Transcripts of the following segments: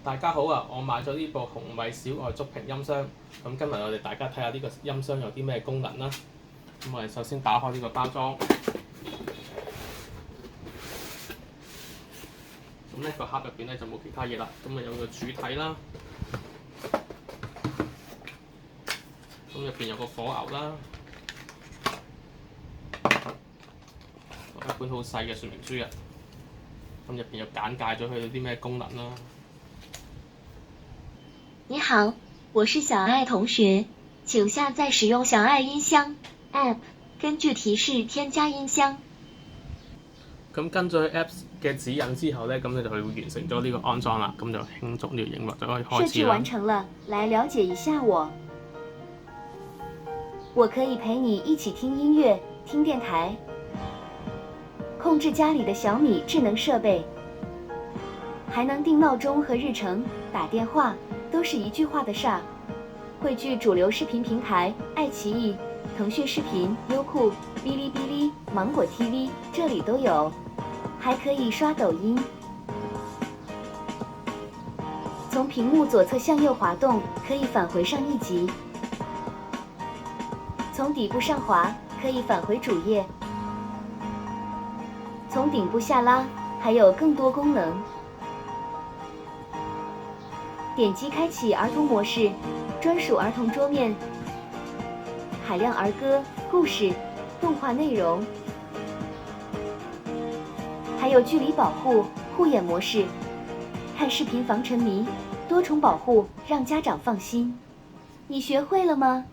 大家好啊！我買咗呢部紅米小愛觸屏音箱，咁今日我哋大家睇下呢個音箱有啲咩功能啦。咁我哋首先打開呢個包裝，咁呢個盒入邊咧就冇其他嘢啦。咁啊有個主體啦，咁入邊有個火牛啦，一本好細嘅說明書啊。咁入邊有簡介咗佢有啲咩功能啦。你好，我是小愛同學，請下載使用小愛音箱 App， 根據提示添加音箱。咁跟咗 Apps 嘅指引之後咧，咁你就會完成咗呢個安裝啦。咁就輕觸呢個熒幕就可以開始啦。設置完成了，來了解一下我。我可以陪你一起聽音樂、聽電台，控制家裡的小米智能設備，還能定鬧鐘和日程、打電話，都是一句話的事兒。匯聚主流視頻平台愛奇藝、騰訊視頻、優酷、嗶哩嗶哩、芒果 TV， 這裡都有，還可以刷抖音。從屏幕左側向右滑動，可以返回上一集；從底部上滑，可以返回主頁；從頂部下拉，還有更多功能。點擊開啟兒童模式，專屬兒童桌面，海量兒歌、故事、動畫內容，還有距離保護、護眼模式，看視頻防沉迷，多重保護，讓家長放心。你學會了嗎？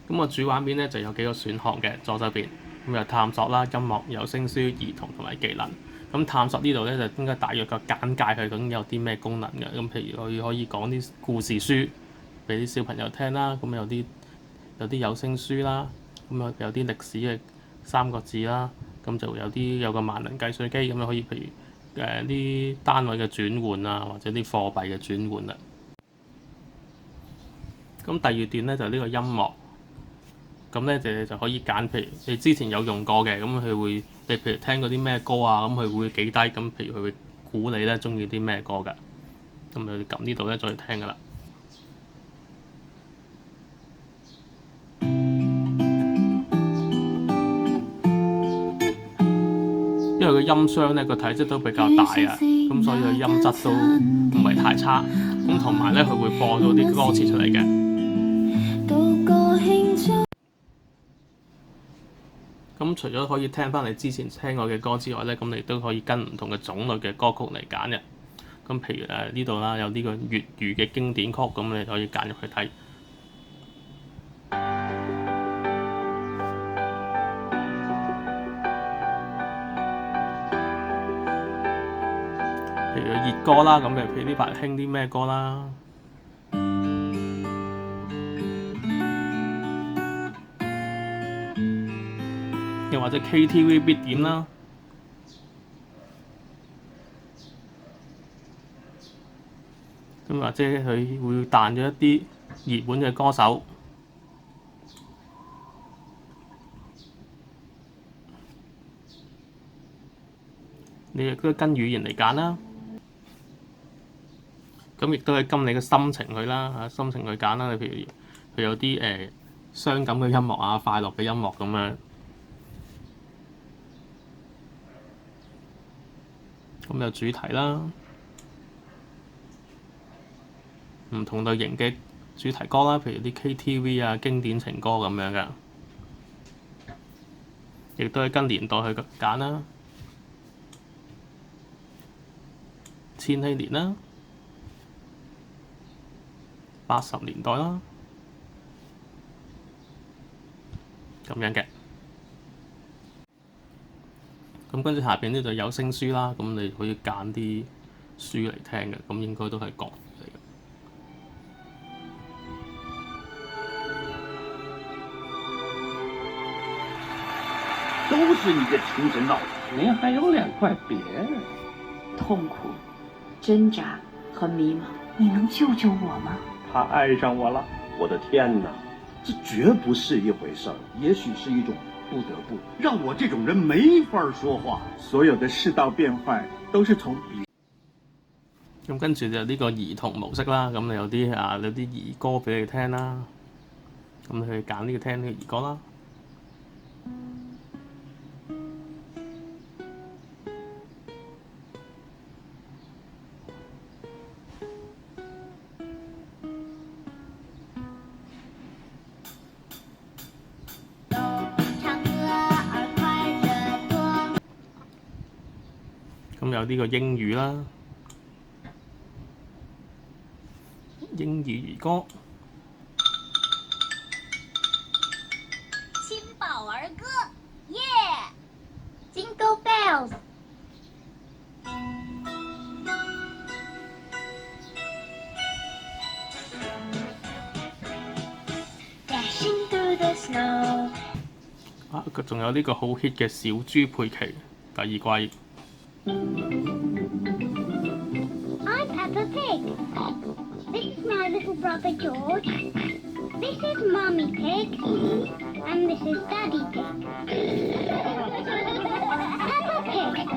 咁個主畫面咧就有幾個選項嘅，左手邊咁有探索啦、音樂、有聲書、兒童同埋技能。咁探索呢度咧就應該大約個簡介佢究竟有啲咩功能嘅。咁譬如佢可以講啲故事書俾啲小朋友聽啦，咁有啲有聲書啦，咁有啲歷史嘅三國志啦，咁就有個萬能計算機，咁樣可以譬如啲單位嘅轉換啊，或者啲貨幣嘅轉換啦。咁第二段咧就呢個音樂。咁咧就可以揀，譬如你之前有用過嘅，咁佢會你譬如聽過啲咩歌啊，咁佢會記低，咁譬如佢會估你咧中意啲咩歌㗎，咁你撳呢度咧再聽㗎啦。因為個音箱咧個體積都比較大啊，咁所以個音質都唔係太差，咁同埋咧佢會播到啲歌詞出嚟嘅。咁除咗可以聽翻你之前聽過嘅歌之外咧，咁你都可以跟唔同嘅種類嘅歌曲嚟揀嘅。咁譬如呢度啦，有呢個粵語嘅經典曲，咁你可以揀入去睇。譬如熱歌啦，咁譬如呢排興啲咩歌啦？又或者 KTV 必點啦，咁或者佢會彈咗一啲熱門嘅歌手，你亦都跟語言嚟揀啦。咁亦都係跟你嘅心情去啦，心情去揀啦。你譬如有啲傷感嘅音樂啊，快樂嘅音樂咁樣。咁有主題啦，唔同類型嘅主題歌啦，譬如啲 KTV 啊、經典情歌咁樣嘅，亦都係跟年代去揀啦。千禧年啦，80年代啦，咁樣嘅。咁跟住下邊呢度有聲書啦，咁你可以揀啲書嚟聽嘅，咁應該都係國語嚟嘅。都是你嘅情神腦，您還有臉怪別人？痛苦、掙扎和迷茫，你能救救我嗎？他愛上我了，我的天哪，這絕不是一回事兒，也許是一種不得不，讓我這種人沒法說話。所有的世道變壞都是從咁跟住就呢個兒童模式啦，咁有啲兒歌俾你聽啦，咁你去揀呢個聽呢個兒歌啦。咁有呢個英語啦，英語兒歌。亲宝儿歌，耶、Jingle bells。Dashing through the snow。啊，仲有呢個好 hit 嘅小豬佩奇第二季。I'm Peppa Pig. This is my little brother George. This is Mummy Pig. And this is Daddy Pig. Peppa Pig.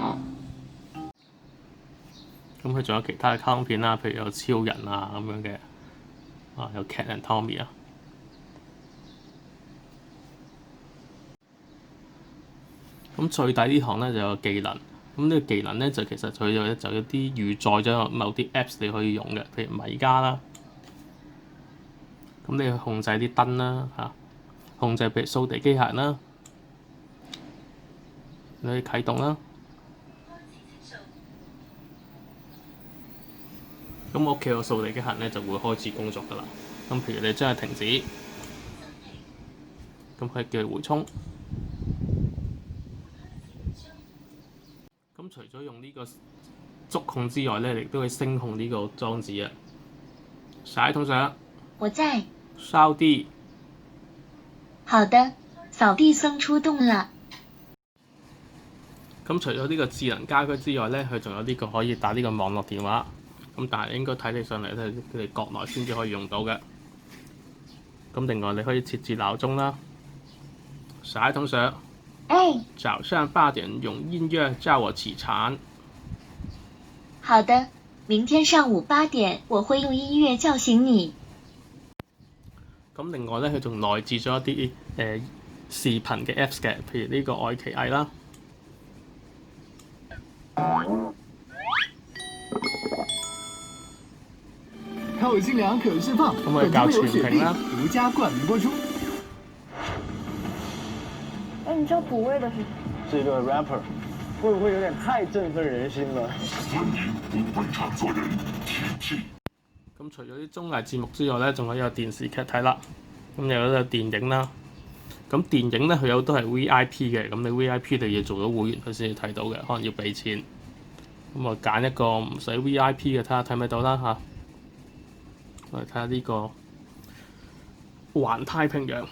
咁佢仲有其他嘅卡通片啦，譬如有超人啊咁樣嘅，有 Cat and Tommy 啊。咁最底呢行咧就有技能，咁呢個技能咧就其實佢就有啲預載咗某啲 Apps 你可以用嘅，譬如米家啦。咁你去控制啲燈啦控制譬如掃地機械人啦，你可以啟動啦。咁我屋企個掃地機械人咧就會開始工作㗎啦。咁譬如你將佢停止，咁佢叫佢回充。咁除咗用呢個觸控之外咧，你亦都可以聲控呢個裝置啊。洗桶上，我在。掃地。好的，扫地僧出動了。咁除咗呢個智能家居之外咧，佢仲有呢個可以打呢個網絡電話。咁但係應該睇起上嚟咧，佢哋國內先至可以用到嘅。咁另外你可以設置鬧鐘啦。洗桶上。早上8點用音樂叫我起床。好的，明天上午8點我會用音樂叫醒你。咁另外咧，佢仲內置咗一啲視頻嘅 Apps 嘅，譬如呢個愛奇藝啦。透心涼可釋放，咁我哋教全屏啦。獨家冠名播出。哎，你知道补位的是这个 rapper 会不会有点太振奋人心了？咁除咗啲綜藝節目之外咧，仲可以有電視劇睇啦。咁又有電影啦。咁電影咧佢有都係 VIP 嘅，咁你 VIP 你要做咗會員佢先至睇到嘅，可能要俾錢。咁我揀一個唔使 VIP 嘅，睇下睇唔睇到啦嚇。我哋睇下呢個《環太平洋》。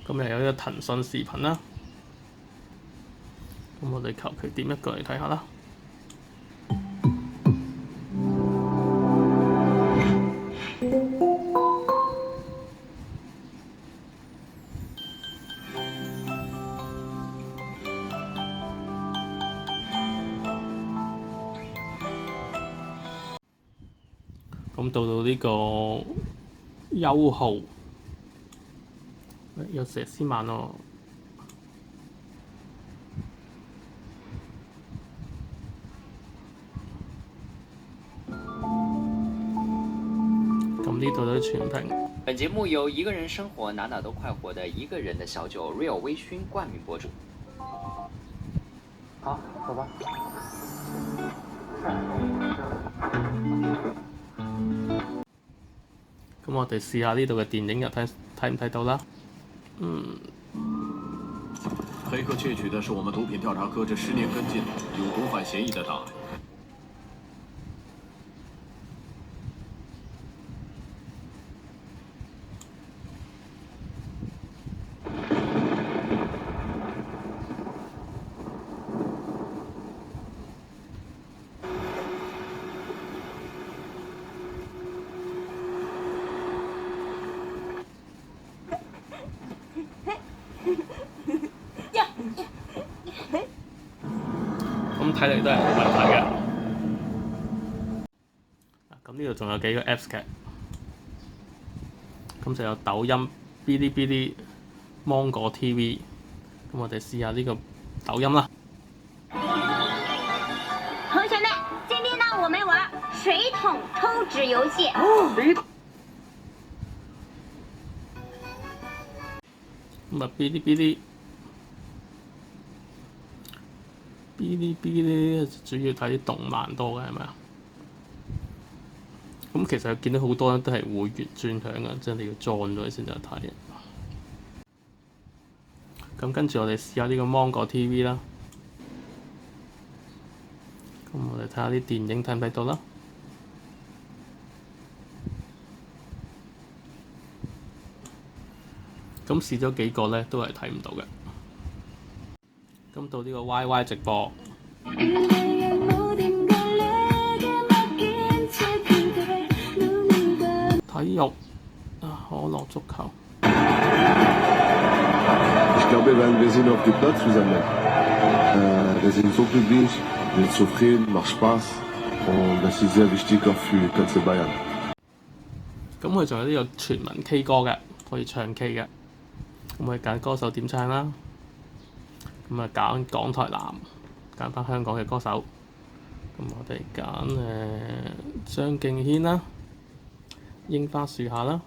咁又有呢個騰訊視頻啦，咁我哋求其點一個嚟睇下啦。咁到呢個優號。有佘詩曼喎。咁呢度都全屏。本节目由一个人生活哪哪都快活的一个人的小酒 Real 微醺冠名播出。好，走吧。咁我哋試下呢度嘅電影又睇唔睇到啦？黑客窃取的是我们毒品调查科这10年跟进有毒贩嫌疑的档案。睇嚟都係冇問題嘅。咁呢度仲有幾個 Apps 嘅，咁就有抖音、嗶哩嗶哩、芒果 TV。咁我哋試下呢個抖音啦。同学们，今天呢我们玩水桶抽纸游戏。咁啊，嗶哩嗶哩，嗶哩嗶哩主要睇啲動漫多嘅係咪啊？咁其實見到好多都係會員專享嘅，即係你要裝咗先有睇。咁跟住我哋試下呢個芒果 TV 啦。咁我哋睇下啲電影睇唔睇到啦。咁試咗幾個咧，都係睇唔到嘅。咁到呢個 YY 直播，體育啊，可樂足球。Ich glaube, wir sind auf dem Platz zusammen. Wir sind so glücklich, wir sind zufrieden, macht Spaß und das ist sehr wichtig auch für ganze Bayern. 咁佢仲有呢個全民 K 歌嘅，可以唱 K 嘅。咁我哋揀歌手點唱啦。咁啊揀港台男，揀翻香港嘅歌手。咁我哋揀張敬軒啦，櫻花樹下啦。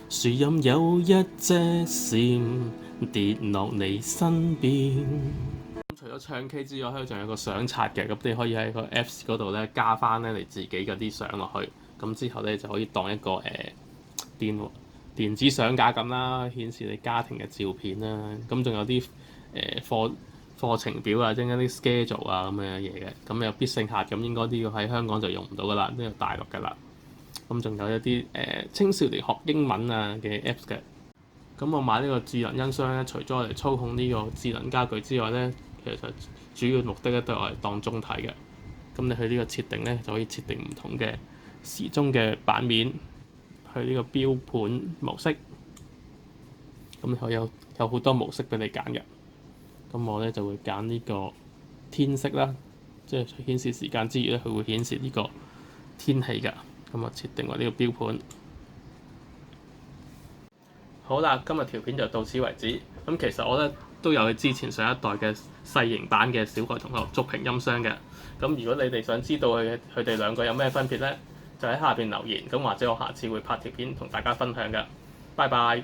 樹蔭有一隻蟬跌落你身邊。除咗唱 K 之外，佢仲有個相冊嘅，咁你可以喺個 Apps 嗰度咧加翻咧你自己嗰啲相落去，咁之後咧就可以當一個電子相架咁啦，顯示你家庭嘅照片啦。咁仲有啲課程表啊，即係啲 schedule 啊咁嘅嘢嘅。咁有必勝客咁，應該呢個喺香港就用唔到噶啦，呢個大陸噶啦。咁仲有一啲青少年學英文啊嘅 Apps 嘅。咁我買呢個智能音箱咧，除咗我哋操控呢個智能家具之外咧，其實主要目的咧都係我哋當鐘睇嘅。咁你去呢個設定咧，就可以設定唔同嘅時鐘嘅版面，去呢個標盤模式。咁佢有好多模式俾你揀嘅。咁我咧就會揀呢個天色啦，即係顯示時間之餘咧，佢會顯示呢個天氣㗎。咁我設定為呢個標盤。好啦，今日條片就到此為止。咁其實我咧都有之前上一代嘅細型版嘅小愛同學觸屏音箱嘅。咁如果你哋想知道佢哋兩個有咩分別咧，就喺下邊留言。咁或者我下次會拍條片同大家分享嘅。拜拜。